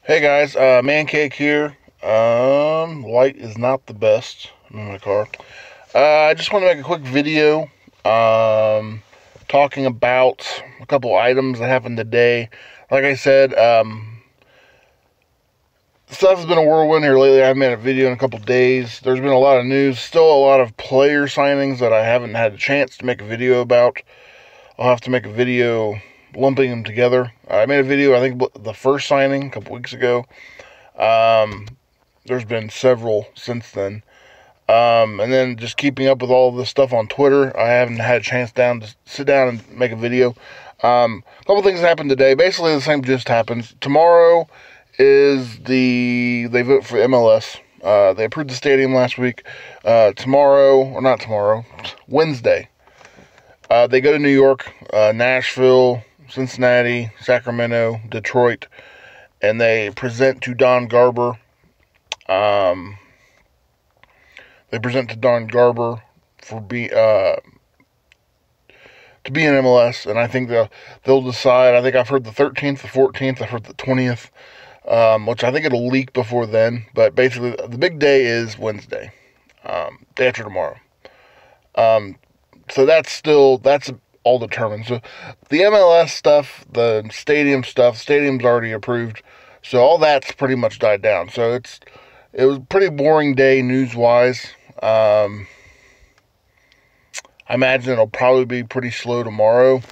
Hey guys, Man Cake here. Light is not the best in my car. I just want to make a quick video, um, talking about a couple items that happened today. Like I said, stuff has been a whirlwind here lately. I haven't made a video in a couple days. There's been a lot of news, still a lot of player signings that I haven't had a chance to make a video about. I'll have to make a video lumping them together. I made a video, I think, the first signing a couple weeks ago. Um, there's been several since then. And then just keeping up with all this stuff on Twitter. I haven't had a chance to sit down and make a video. A couple things happened today. Basically, the same gist happens. Tomorrow is they vote for MLS. They approved the stadium last week. Wednesday, they go to New York, Nashville, Cincinnati, Sacramento, Detroit, and they present to Don Garber. They present to Don Garber for to be in MLS, and I think they'll decide. I think I've heard the 13th, the 14th, I've heard the 20th, which I think it'll leak before then. But basically, the big day is Wednesday, day after tomorrow. So that's all determined. So the MLS stuff, the stadium's already approved. So all that's pretty much died down. So it was a pretty boring day news-wise. I imagine it'll probably be pretty slow tomorrow.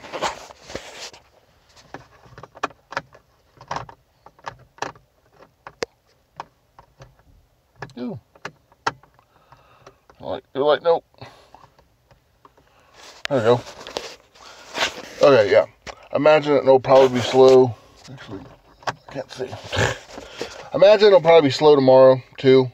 Ooh. Nope. There we go. Okay, yeah. I imagine it'll probably be slow. Actually, I can't see. I imagine it'll probably be slow tomorrow, too.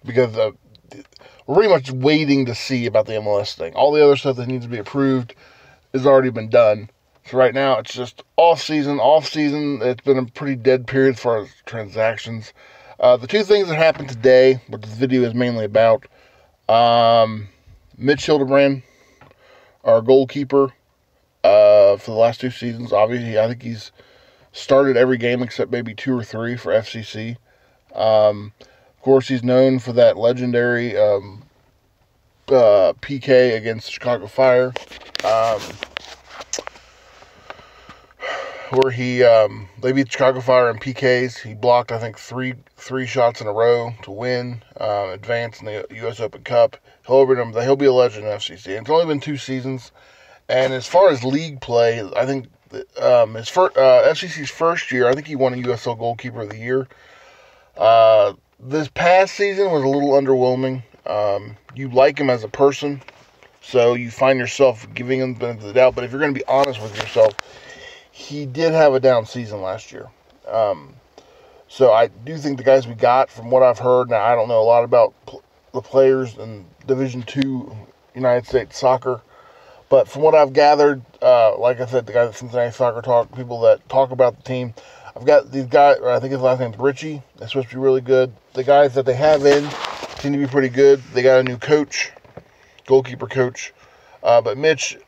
Because we're pretty much waiting to see about the MLS thing. All the other stuff that needs to be approved has already been done. So right now, it's just off season. It's been a pretty dead period as far as transactions. The two things that happened today, what this video is mainly about, Mitch, our goalkeeper, for the last two seasons. Obviously, I think he's started every game except maybe 2 or 3 for FCC. Of course, he's known for that legendary PK against the Chicago Fire, where they beat the Chicago Fire in PKs. He blocked, I think, three shots in a row to win, advance in the U.S. Open Cup. He'll be a legend in FCC. It's only been 2 seasons, and as far as league play, I think FCC's first year, I think he won a USL Goalkeeper of the Year. This past season was a little underwhelming. You like him as a person, so you find yourself giving him the benefit of the doubt. But if you're going to be honest with yourself, he did have a down season last year. So I do think the guys we got, from what I've heard, now I don't know a lot about the players in Division II United States soccer, but from what I've gathered, like I said, the guys at Cincinnati Soccer Talk, people that talk about the team, I've got these guys, I think his last name's Richie. They're supposed to be really good. The guys that they have in seem to be pretty good. They got a new coach, goalkeeper coach. But Mitch,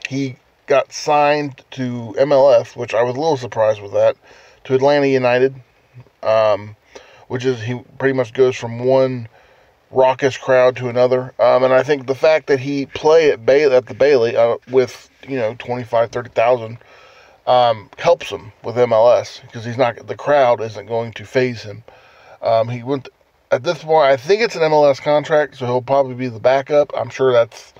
he got signed to MLS, which I was a little surprised with that, to Atlanta United, which is, he pretty much goes from one raucous crowd to another. And I think the fact that he play at the Bailey with 30,000 helps him with MLS, because the crowd isn't going to faze him. He went at this point. I think it's an MLS contract, so he'll probably be the backup. I'm sure that's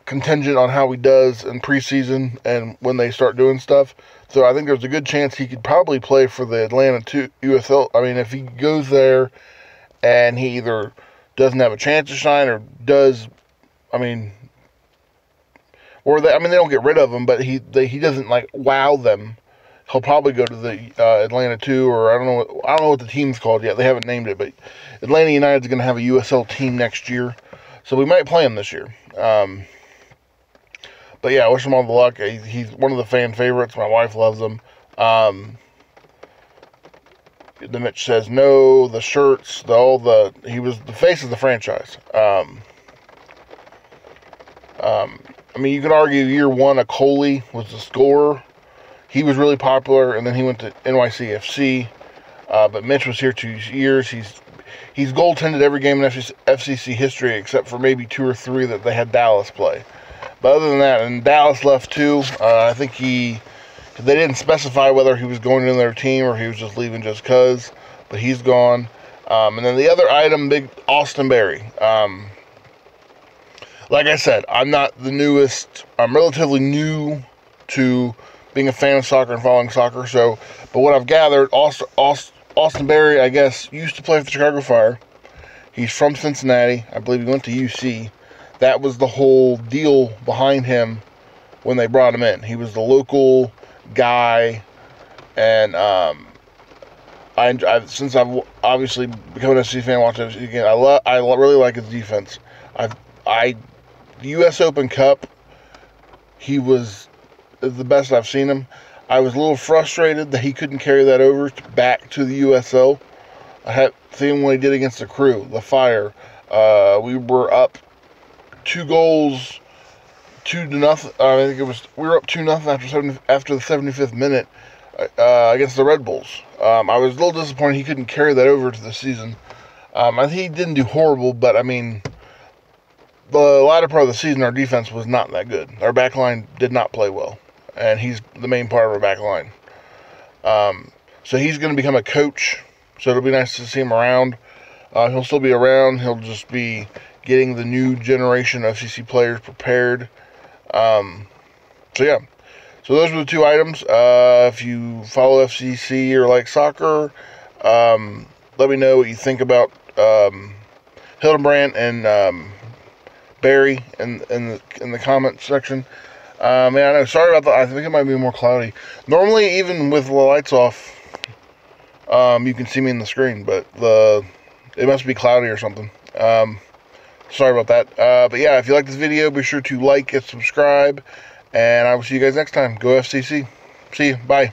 contingent on how he does in preseason and when they start doing stuff. So I think there's a good chance he could probably play for the Atlanta USL. I mean, if he goes there and he either doesn't have a chance to shine or does, they don't get rid of him, but he doesn't wow them. He'll probably go to the Atlanta 2, or I don't know what the team's called yet. They haven't named it, but Atlanta United's going to have a USL team next year, so we might play him this year. But yeah, I wish him all the luck. He's one of the fan favorites. My wife loves him. The Mitch says no. The shirts, he was the face of the franchise. mean, you could argue year one, Coley was the scorer. He was really popular, and then he went to NYCFC. But Mitch was here 2 years. He's goaltended every game in FCC history except for maybe 2 or 3 that they had Dallas play. But other than that, and Dallas left too. I think they didn't specify whether he was going to their team or he was just leaving just because. But he's gone. And then the other item, big Austin Berry. Like I said, I'm not the newest. I'm relatively new to being a fan of soccer and following soccer. But what I've gathered, Austin Berry, I guess, used to play for the Chicago Fire. He's from Cincinnati. I believe he went to UC. That was the whole deal behind him when they brought him in. He was the local guy, and since I've obviously become an FC fan, watching FC again, I really like his defense. The U.S. Open Cup, he was the best I've seen him. I was a little frustrated that he couldn't carry that over back to the USL. I had seen him when he did against the Crew, the Fire. We were up 2 goals, 2-0. I think we were up 2-0 after the 75th minute against the Red Bulls. I was a little disappointed he couldn't carry that over to the season. I think he didn't do horrible, but I mean, the latter part of the season, our defense was not that good. Our back line did not play well, and he's the main part of our back line. So he's going to become a coach, so it'll be nice to see him around. He'll still be around. He'll just be getting the new generation of FCC players prepared. So yeah. So those were the 2 items. If you follow FCC or like soccer, let me know what you think about Hildenbrand and Barry in the comment section. Man, I know. Sorry about that. I think it might be more cloudy. Normally, even with the lights off, you can see me in the screen, but it must be cloudy or something. Sorry about that. But yeah, if you like this video, be sure to like and subscribe, and I will see you guys next time. Go FCC. See you. Bye.